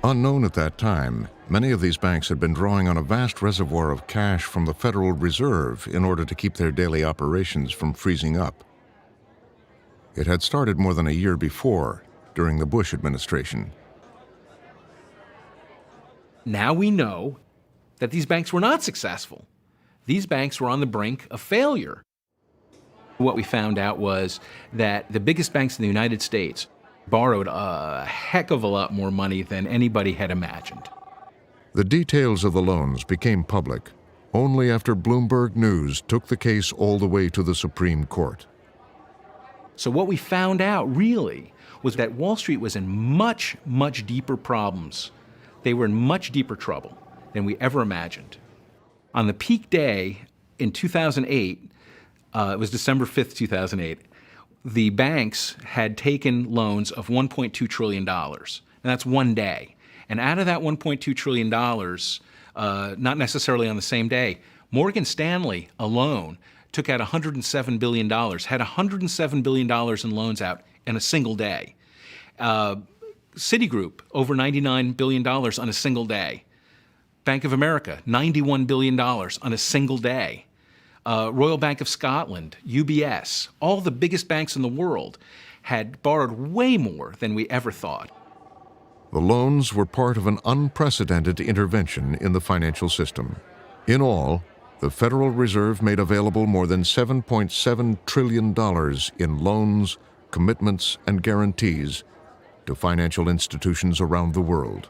Unknown at that time, many of these banks had been drawing on a vast reservoir of cash from the Federal Reserve in order to keep their daily operations from freezing up. It had started more than a year before, during the Bush administration. Now we know that these banks were not successful. These banks were on the brink of failure. What we found out was that the biggest banks in the United States borrowed a heck of a lot more money than anybody had imagined. The details of the loans became public only after Bloomberg News took the case all the way to the Supreme Court. So what we found out really was that Wall Street was in much, much deeper problems. They were in much deeper trouble than we ever imagined. On the peak day in 2008, it was December 5th, 2008, the banks had taken loans of $1.2 trillion. And that's one day. And out of that $1.2 trillion, not necessarily on the same day, Morgan Stanley alone took out $107 billion, had $107 billion in loans out in a single day. Citigroup, over $99 billion on a single day. Bank of America, $91 billion on a single day. Royal Bank of Scotland, UBS, all the biggest banks in the world had borrowed way more than we ever thought. The loans were part of an unprecedented intervention in the financial system. In all, the Federal Reserve made available more than $7.7 trillion in loans, commitments, and guarantees to financial institutions around the world.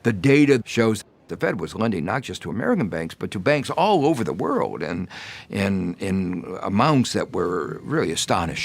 The data shows the Fed was lending not just to American banks, but to banks all over the world, and in amounts that were really astonishing.